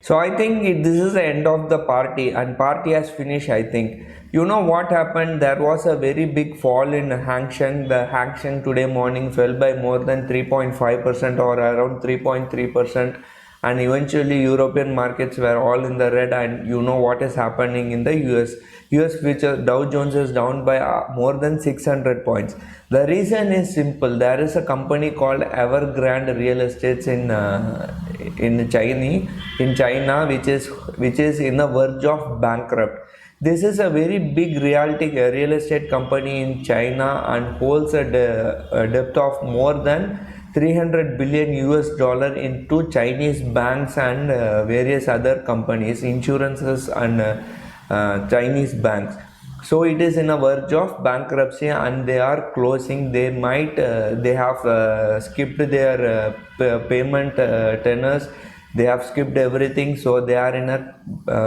So I think this is the end of the party, and party has finished, I think. You know what happened? There was a very big fall in Hang Seng. The Hang Seng today morning fell by more than 3.5% or around 3.3%, and eventually European markets were all in the red. And you know what is happening in the US. US future Dow Jones is down by more than 600 points. The reason is simple. There is a company called Evergrande Real Estates in China, which is in the verge of bankrupt. This is a very big real estate company in China and holds a debt of more than 300 billion US dollar into Chinese banks and various other companies, insurances and Chinese banks. So it is in a verge of bankruptcy and they are closing. They have skipped their payment tenors. They have skipped everything, so they are in a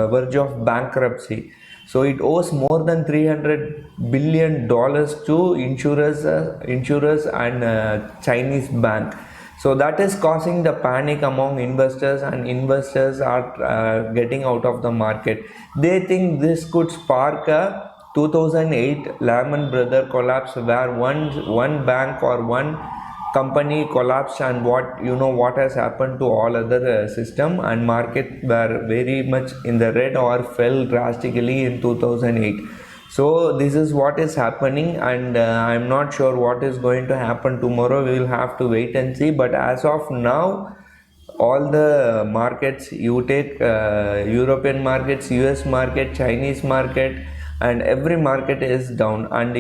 verge of bankruptcy. So it owes more than 300 billion dollars to insurers and Chinese bank. So that is causing the panic among investors, and investors are getting out of the market. They think this could spark a 2008 Lehman Brothers collapse, where one bank or one company collapsed, and what has happened to all other system, and market were very much in the red or fell drastically in 2008. So this is what is happening, and I'm not sure what is going to happen tomorrow. We will have to wait and see, but as of now, all the markets, you take European markets, US market, Chinese market, and every market is down. And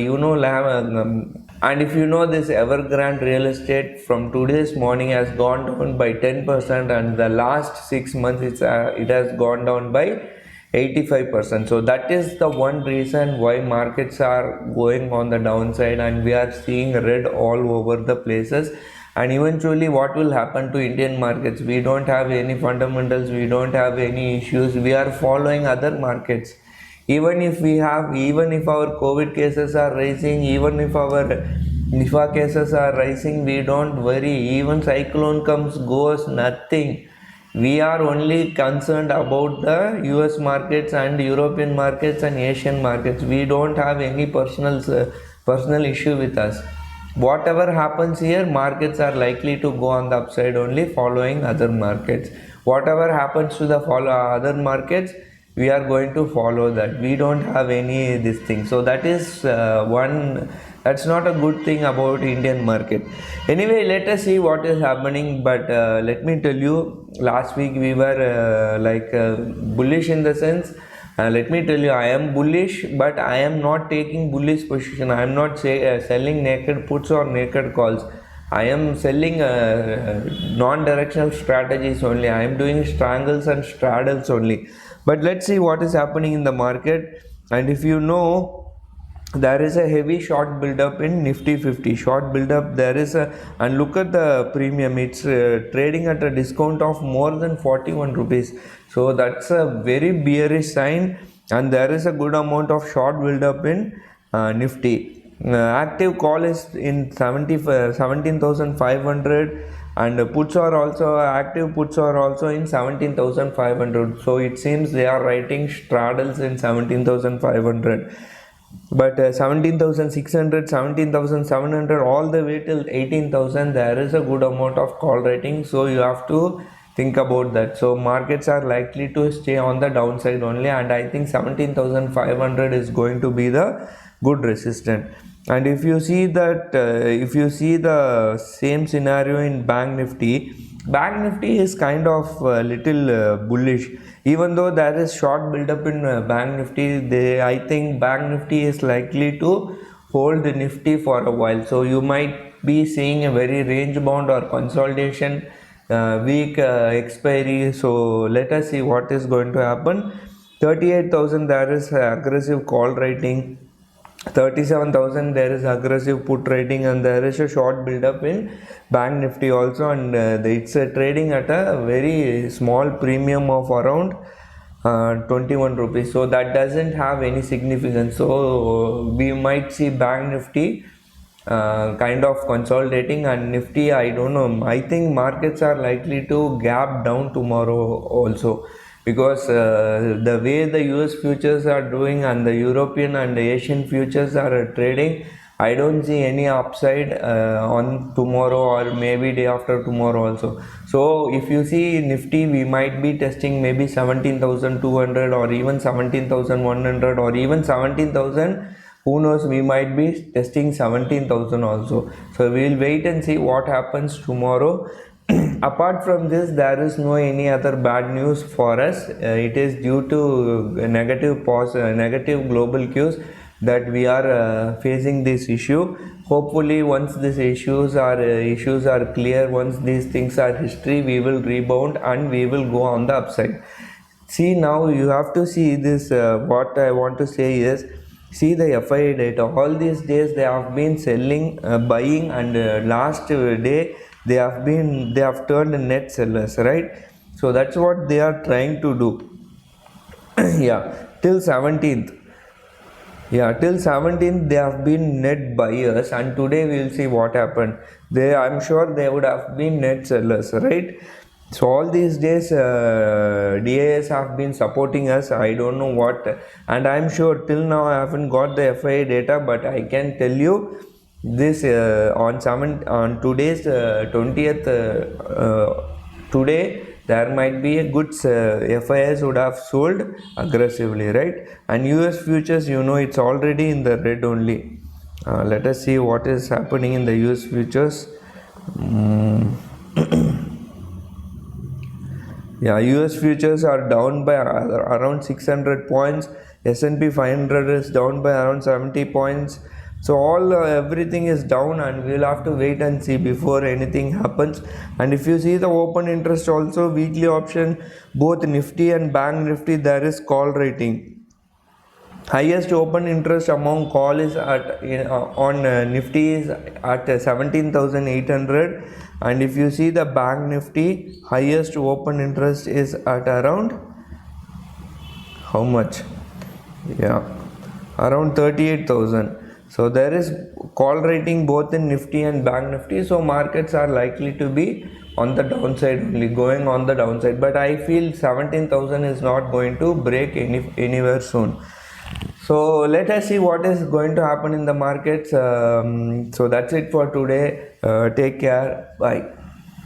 and if you know, this Evergrande real estate from today's morning has gone down by 10%, and the last 6 months it has gone down by 85%. So that is the one reason why markets are going on the downside, and we are seeing red all over the places. And eventually what will happen to Indian markets? We don't have any fundamentals, we don't have any issues, we are following other markets. Even if our COVID cases are rising, even if our Nifa cases are rising, we don't worry. Even cyclone comes, goes, nothing. We are only concerned about the US markets and European markets and Asian markets. We don't have any personal issue with us. Whatever happens here, markets are likely to go on the upside only, following other markets. Whatever happens to the other markets, we are going to follow that. We don't have any this thing. So that is that's not a good thing about Indian market. Anyway, let us see what is happening. But let me tell you, last week we were bullish in the sense. Let me tell you, I am bullish, but I am not taking bullish position. I am not selling naked puts or naked calls. I am selling non-directional strategies only. I am doing strangles and straddles only. But let's see what is happening in the market. And if you know, there is a heavy short build-up in Nifty 50. Short build-up, and look at the premium. It's trading at a discount of more than 41 rupees. So that's a very bearish sign, and there is a good amount of short build-up in Nifty. Active call is in 17,500, and active puts are also in 17,500. So it seems they are writing straddles in 17,500. But 17,600, 17,700, all the way till 18,000, there is a good amount of call rating. So you have to think about that. So markets are likely to stay on the downside only, and I think 17,500 is going to be the good resistance. And if you see the same scenario in Bank Nifty is kind of little bullish. Even though there is short build up in Bank Nifty, I think Bank Nifty is likely to hold the Nifty for a while. So you might be seeing a very range bound or consolidation, weak expiry. So let us see what is going to happen. 38,000, there is aggressive call rating. 37,000, there is aggressive put rating, and there is a short build up in Bank Nifty also, and it's trading at a very small premium of around 21 rupees. So that doesn't have any significance. So we might see Bank Nifty kind of consolidating, and Nifty, I don't know, I think markets are likely to gap down tomorrow also. because the way the US futures are doing and the European and the Asian futures are trading, I don't see any upside on tomorrow or maybe day after tomorrow also. So if you see Nifty, we might be testing maybe 17,200 or even 17,100 or even 17,000. Who knows, we might be testing 17,000 also. So we will wait and see what happens tomorrow. Apart from this, there is no any other bad news for us. It is due to negative global cues that we are facing this issue. Hopefully once these issues are clear, once these things are history, we will rebound and we will go on the upside. See, now you have to see this. What I want to say is, see the FIA data. All these days they have been selling, buying, and last day they have turned net sellers, right? So that's what they are trying to do. Yeah, till 17th. Yeah, till 17th they have been net buyers, and today we will see what happened. I'm sure they would have been net sellers, right? So all these days DAS have been supporting us. I don't know what, and I'm sure till now I haven't got the FIA data, but I can tell you this on today's 20th today there might be a good FIs would have sold aggressively, right? And US futures, it's already in the red only. Let us see what is happening in the US futures. Yeah, US futures are down by around 600 points. S&P 500 is down by around 70 points. So everything is down, and we'll have to wait and see before anything happens. And if you see the open interest also, weekly option, both Nifty and Bank Nifty, there is call rating. Highest open interest among call is on Nifty is at 17,800, and if you see the Bank Nifty, highest open interest is at around how much? Yeah, around 38,000. So there is call rating both in Nifty and Bank Nifty. So markets are likely to be on the downside only, going on the downside. But I feel 17,000 is not going to break anywhere soon. So let us see what is going to happen in the markets. So that's it for today. Take care. Bye.